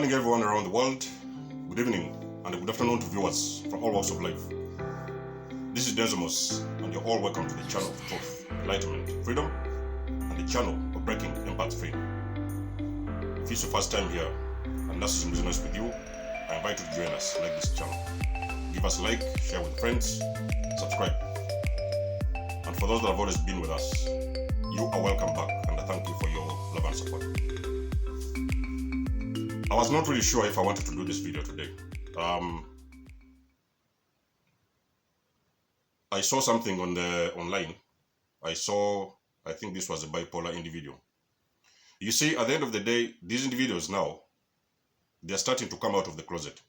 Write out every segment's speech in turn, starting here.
morning, everyone around the world. Good evening and good afternoon to viewers from all walks of life. This is Desmos, and you're all welcome to the channel of truth, enlightenment, freedom, and the channel of breaking empath free. If it's your first time here and narcissism is nice with you, I invite you to join us, like this channel. Give us a like, share with friends, subscribe. And for those that have always been with us, you are welcome back, and I thank you for your love and support. I was not really sure if I wanted to do this video today. I saw something on the online. I think this was a bipolar individual. You see, at the end of the day, these individuals now, they're starting to come out of the closet.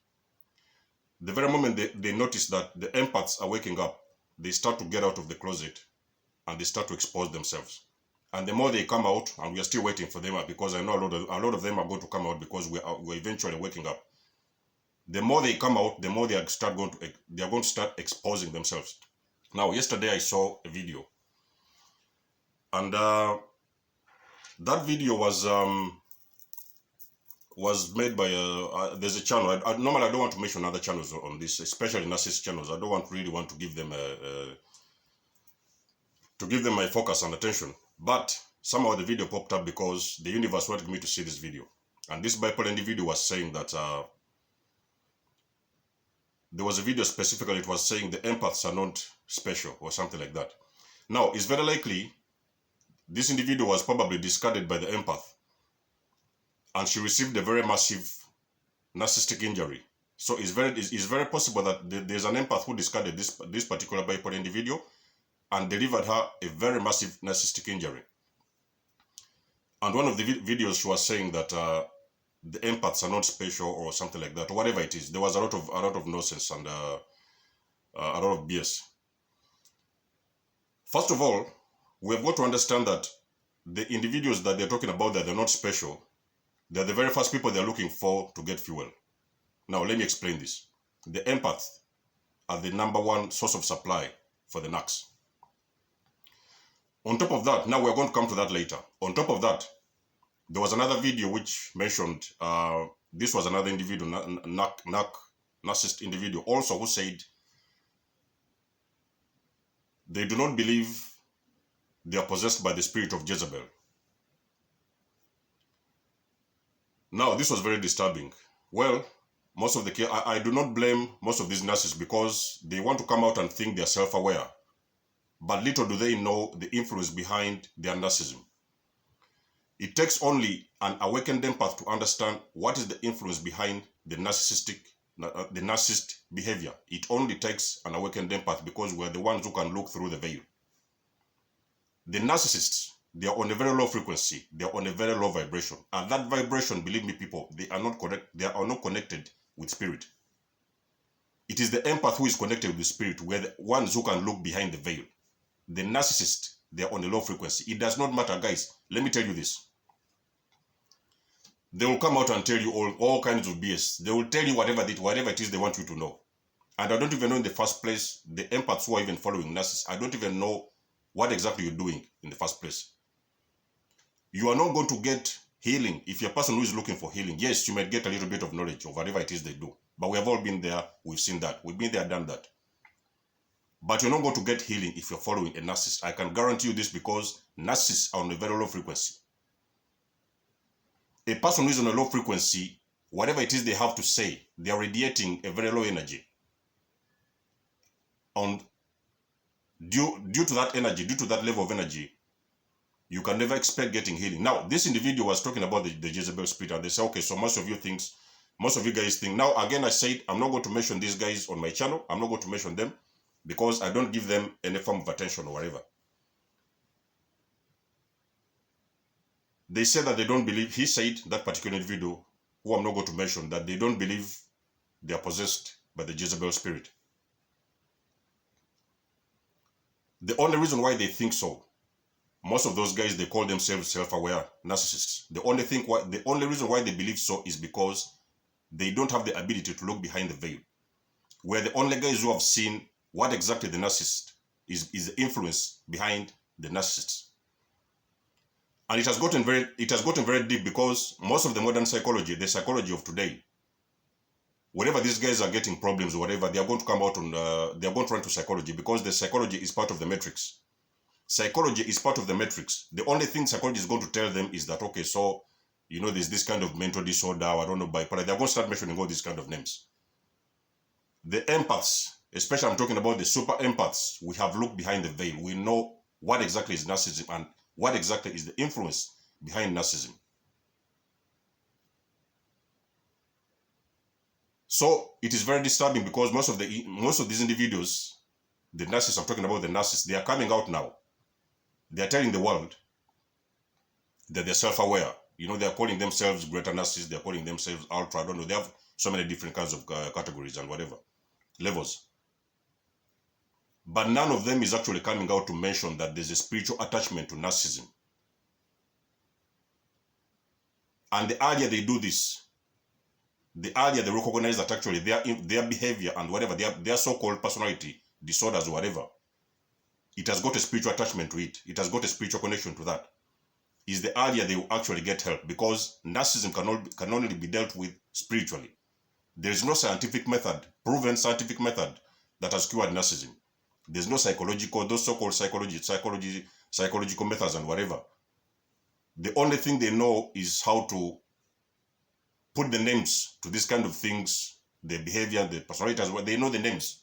The very moment they notice that the empaths are waking up, they start to get out of the closet and they start to expose themselves. And the more they come out, and we are still waiting for them, because I know a lot of them are going to come out because we're eventually waking up. The more they come out, the more they are going to start exposing themselves. Now, yesterday I saw a video, and that video was made by there's a channel. Normally I don't want to mention other channels on this, especially narcissist channels. I don't really want to give them my focus and attention. But somehow the video popped up because the universe wanted me to see this video. And this bipolar individual was saying that there was a video specifically, it was saying the empaths are not special or something like that. Now, it's very likely this individual was probably discarded by the empath, and she received a very massive narcissistic injury. So it's very possible that there's an empath who discarded this particular bipolar individual and delivered her a very massive narcissistic injury. And one of the videos, she was saying that the empaths are not special or something like that, or whatever it is. There was a lot of nonsense and a lot of BS. First of all, we have got to understand that the individuals that they're talking about, that they're not special, they're the very first people they're looking for to get fuel. Now, let me explain this. The empaths are the #1 source of supply for the narcs. On top of that, now we're going to come to that later. On top of that, there was another video which mentioned, this was another individual, narcissist individual also, who said they do not believe they are possessed by the spirit of Jezebel. Now, this was very disturbing. Well, most of the I do not blame most of these narcissists, because they want to come out and think they're self-aware. But little do they know the influence behind their narcissism. It takes only an awakened empath to understand what is the influence behind the narcissist behavior. It only takes an awakened empath, because we're the ones who can look through the veil. The narcissists, they are on a very low frequency. They are on a very low vibration. And that vibration, believe me, people, they are not connected with spirit. It is the empath who is connected with spirit. We're the ones who can look behind the veil. The narcissist, they are on a low frequency. It does not matter, guys. Let me tell you this. They will come out and tell you all kinds of BS. They will tell you whatever it is they want you to know. And I don't even know in the first place, the empaths who are even following narcissists, I don't even know what exactly you're doing in the first place. You are not going to get healing if you're a person who is looking for healing. Yes, you might get a little bit of knowledge of whatever it is they do. But we have all been there. We've seen that. We've been there, done that. But you're not going to get healing if you're following a narcissist. I can guarantee you this, because narcissists are on a very low frequency. A person who is on a low frequency, whatever it is they have to say, they are radiating a very low energy. And due to that energy, due to that level of energy, you can never expect getting healing. Now, this individual was talking about the Jezebel spirit, and they say, okay, so most of you guys think. Now, again, I said, I'm not going to mention these guys on my channel. I'm not going to mention them, because I don't give them any form of attention or whatever. They said that they don't believe, he said, that particular individual, who I'm not going to mention, that they don't believe they are possessed by the Jezebel spirit. The only reason why they think so, most of those guys, they call themselves self-aware narcissists. The only reason why they believe so is because they don't have the ability to look behind the veil. We're the only guys who have seen what exactly the narcissist is the influence behind the narcissists. And it has gotten very deep, because most of the modern psychology, the psychology of today, whenever these guys are getting problems or whatever, they are going to come out on, they are going to run to psychology, because the psychology is part of the matrix. Psychology is part of the matrix. The only thing psychology is going to tell them is that, okay, so, you know, there's this kind of mental disorder, I don't know, bipolar. They're going to start mentioning all these kind of names. The empaths, especially I'm talking about the super empaths, we have looked behind the veil. We know what exactly is narcissism and what exactly is the influence behind narcissism. So it is very disturbing, because most of these individuals, the narcissists, I'm talking about the narcissists, they are coming out now. They are telling the world that they're self-aware. You know, they are calling themselves greater narcissists, they are calling themselves ultra, I don't know. They have so many different kinds of categories and whatever, levels. But none of them is actually coming out to mention that there's a spiritual attachment to narcissism. And the earlier they do this, the earlier they recognize that actually their behavior and whatever, their so-called personality disorders or whatever, it has got a spiritual attachment to it. It has got a spiritual connection to that. Is the earlier they will actually get help, because narcissism can only be dealt with spiritually. There is no scientific method, proven scientific method, that has cured narcissism. There's no psychological, those so-called psychological methods and whatever. The only thing they know is how to put the names to these kind of things, the behavior, the personalities. They know the names,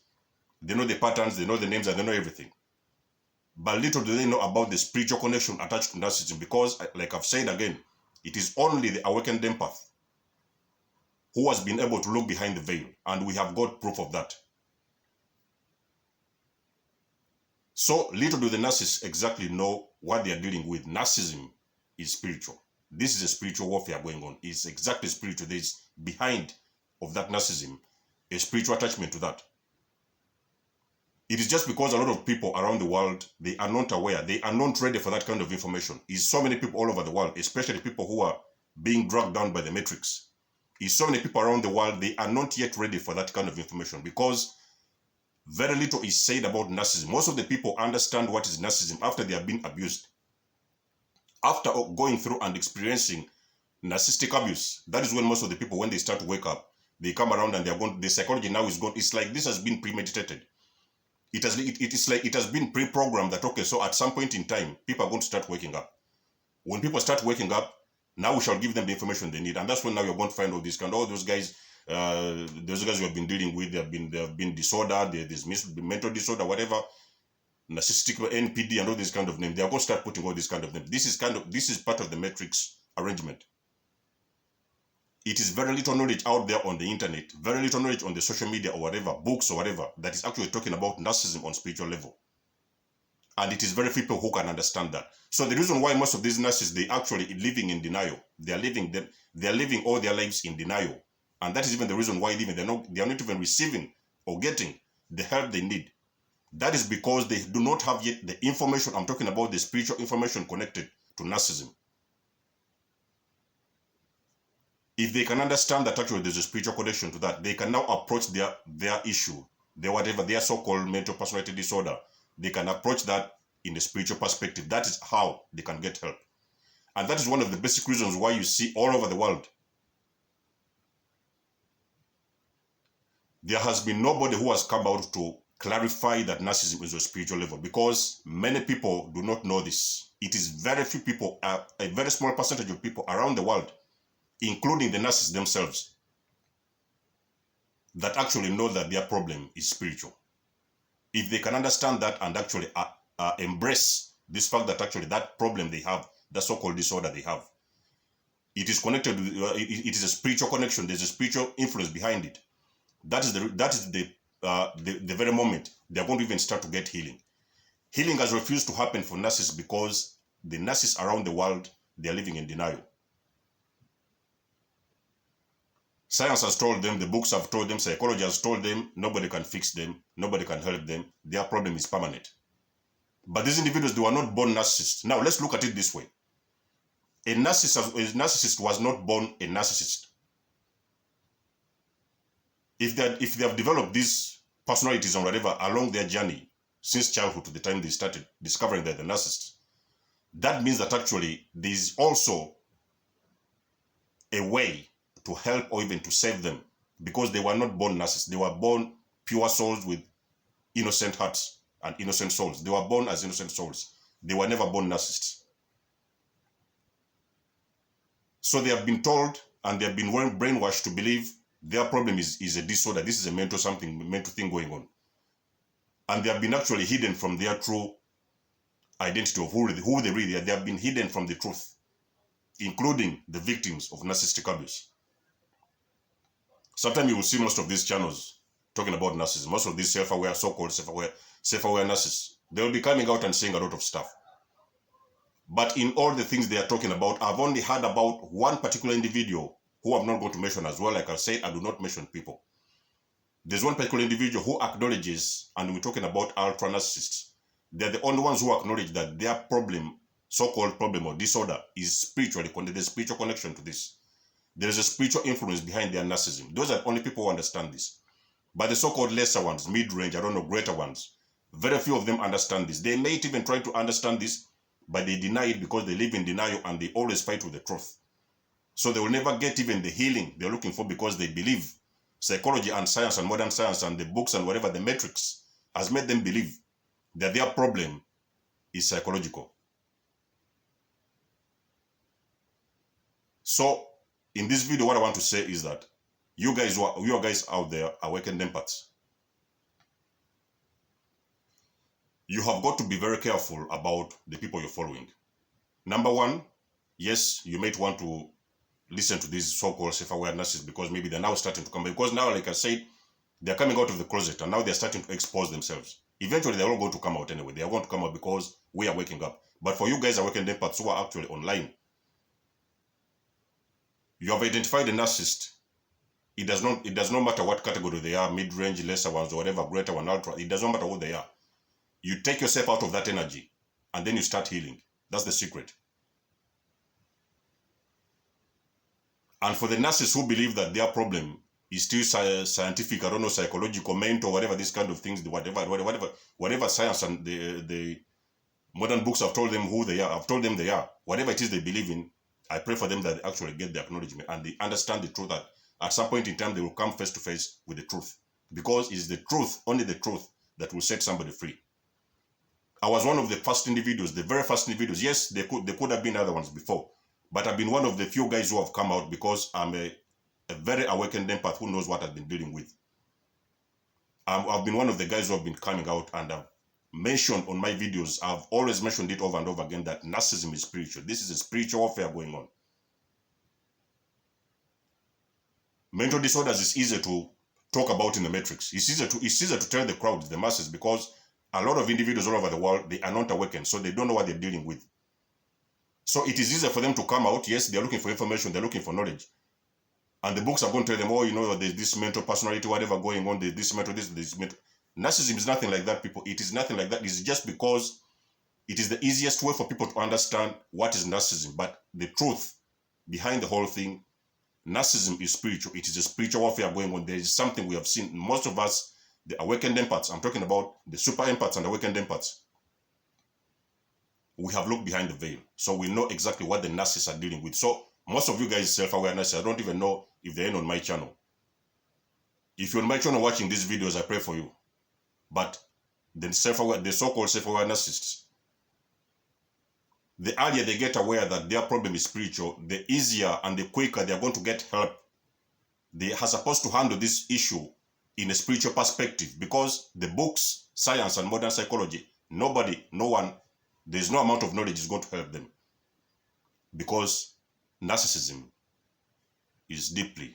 they know the patterns, they know the names, and they know everything. But little do they know about the spiritual connection attached to narcissism, because, like I've said again, it is only the awakened empath who has been able to look behind the veil, and we have got proof of that. So little do the narcissists exactly know what they are dealing with. Narcissism is spiritual. This is a spiritual warfare going on. It's exactly spiritual. There's behind of that narcissism a spiritual attachment to that. It is just because a lot of people around the world, they are not aware, they are not ready for that kind of information. It's so many people all over the world, especially people who are being dragged down by the matrix. It's so many people around the world, they are not yet ready for that kind of information, because very little is said about narcissism. Most of the people understand what is narcissism after they have been abused. After going through and experiencing narcissistic abuse, that is when most of the people, when they start to wake up, they come around and they are going, the psychology now is gone. It's like this has been premeditated. It is like it has been pre-programmed that, okay, so at some point in time, people are going to start waking up. When people start waking up, now we shall give them the information they need. And that's when now you're going to find all these kind, all those guys you have been dealing with, they have been disordered, there's mental disorder, whatever, narcissistic NPD and all these kind of names. They are going to start putting all these kind of names. This is part of the matrix arrangement. It is very little knowledge out there on the internet, very little knowledge on the social media or whatever, books or whatever, that is actually talking about narcissism on spiritual level. And it is very few people who can understand that. So the reason why most of these narcissists, they actually living in denial. They are living all their lives in denial. And that is even the reason why they are not even receiving or getting the help they need. That is because they do not have yet the information. I'm talking about the spiritual information connected to narcissism. If they can understand that actually there's a spiritual connection to that, they can now approach their issue, their so-called mental personality disorder. They can approach that in a spiritual perspective. That is how they can get help. And that is one of the basic reasons why you see all over the world, there has been nobody who has come out to clarify that narcissism is a spiritual level, because many people do not know this. It is very few people, a very small percentage of people around the world, including the narcissists themselves, that actually know that their problem is spiritual. If they can understand that and actually embrace this fact that actually that problem they have, that so-called disorder they have, it is connected with, it is a spiritual connection. There's a spiritual influence behind it. That is the very moment they are going to even start to get healing. Healing has refused to happen for narcissists because the narcissists around the world, they are living in denial. Science has told them, the books have told them, psychology has told them, nobody can fix them, nobody can help them, their problem is permanent. But these individuals, they were not born narcissists. Now, let's look at it this way. A narcissist was not born a narcissist. If they have developed these personalities or whatever along their journey, since childhood to the time they started discovering that they're narcissists, that means that actually there is also a way to help or even to save them, because they were not born narcissists. They were born pure souls with innocent hearts and innocent souls. They were born as innocent souls. They were never born narcissists. So they have been told and they have been brainwashed to believe their problem is a disorder. This is a mental thing going on. And they have been actually hidden from their true identity of who they really are. They have been hidden from the truth, including the victims of narcissistic abuse. Sometimes you will see most of these channels talking about narcissism. Most of these self-aware, so-called self-aware narcissists, they will be coming out and saying a lot of stuff. But in all the things they are talking about, I've only heard about one particular individual who I'm not going to mention as well. Like I said, I do not mention people. There's one particular individual who acknowledges, and we're talking about ultra narcissists. They're the only ones who acknowledge that their problem, so-called problem or disorder, is spiritually connected. There's a spiritual connection to this. There is a spiritual influence behind their narcissism. Those are the only people who understand this. But the so-called lesser ones, mid-range, I don't know, greater ones, very few of them understand this. They may even try to understand this, but they deny it because they live in denial and they always fight with the truth. So they will never get even the healing they're looking for, because they believe psychology and science and modern science and the books and whatever, the metrics has made them believe that their problem is psychological. So in this video, what I want to say is that you guys out there, awakened empaths, you have got to be very careful about the people you're following. Number one, yes, you might want to listen to these so-called self-aware narcissists because maybe they're now starting to come. Because now, like I said, they're coming out of the closet and now they're starting to expose themselves. Eventually, they're all going to come out anyway. They are going to come out because we are waking up. But for you guys awakened empaths who are actually online, you have identified a narcissist. It does not matter what category they are, mid-range, lesser ones, or whatever, greater one, ultra. It doesn't matter who they are. You take yourself out of that energy and then you start healing. That's the secret. And for the narcissists who believe that their problem is still scientific, I don't know, psychological, mental, whatever, these kind of things, whatever science and the modern books have told them who they are, I've told them they are, whatever it is they believe in, I pray for them that they actually get the acknowledgement and they understand the truth, that at some point in time they will come face to face with the truth. Because it's the truth, only the truth, that will set somebody free. I was one of the first individuals, the very first individuals. Yes, there could have been other ones before, but I've been one of the few guys who have come out because I'm a very awakened empath who knows what I've been dealing with. I've been one of the guys who have been coming out, and I've mentioned on my videos, I've always mentioned it over and over again, that narcissism is spiritual. This is a spiritual warfare going on. Mental disorders is easier to talk about in the matrix. It's easier to tell the crowd, the masses, because a lot of individuals all over the world, they are not awakened, so they don't know what they're dealing with. So it is easier for them to come out. Yes, they're looking for information, they're looking for knowledge. And the books are going to tell them, oh, you know, there's this mental personality, whatever going on, there's this mental, this mental. Narcissism is nothing like that, people. It is nothing like that. It's just because it is the easiest way for people to understand what is narcissism. But the truth behind the whole thing, narcissism is spiritual. It is a spiritual warfare going on. There is something we have seen. Most of us, the awakened empaths, I'm talking about the super empaths and awakened empaths, we have looked behind the veil. So we know exactly what the narcissists are dealing with. So most of you guys self-aware narcissists, I don't even know if they're in on my channel. If you're on my channel watching these videos, I pray for you. But the so-called self-aware narcissists, the earlier they get aware that their problem is spiritual, the easier and the quicker they're going to get help. They are supposed to handle this issue in a spiritual perspective, because the books, science and modern psychology, no one, there's no amount of knowledge is going to help them. Because narcissism is deeply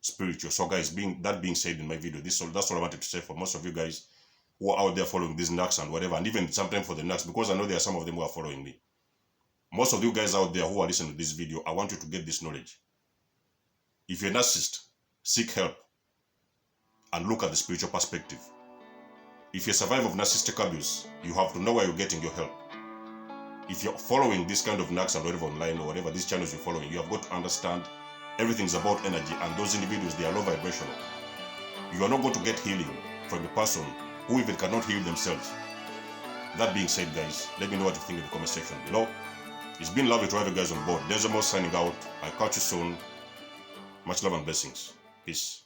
spiritual. So guys, that being said in my video, that's all I wanted to say for most of you guys who are out there following these narcs and whatever, and even sometimes for the narcs, because I know there are some of them who are following me. Most of you guys out there who are listening to this video, I want you to get this knowledge. If you're a narcissist, seek help and look at the spiritual perspective. If you're a survivor of narcissistic abuse, you have to know where you're getting your help. If you're following this kind of narcs and whatever online or whatever, these channels you're following, you have got to understand everything's about energy, and those individuals, they are low vibrational. You are not going to get healing from a person who even cannot heal themselves. That being said, guys, let me know what you think in the comment section below. It's been lovely to have you guys on board. Desmos signing out. I'll catch you soon. Much love and blessings. Peace.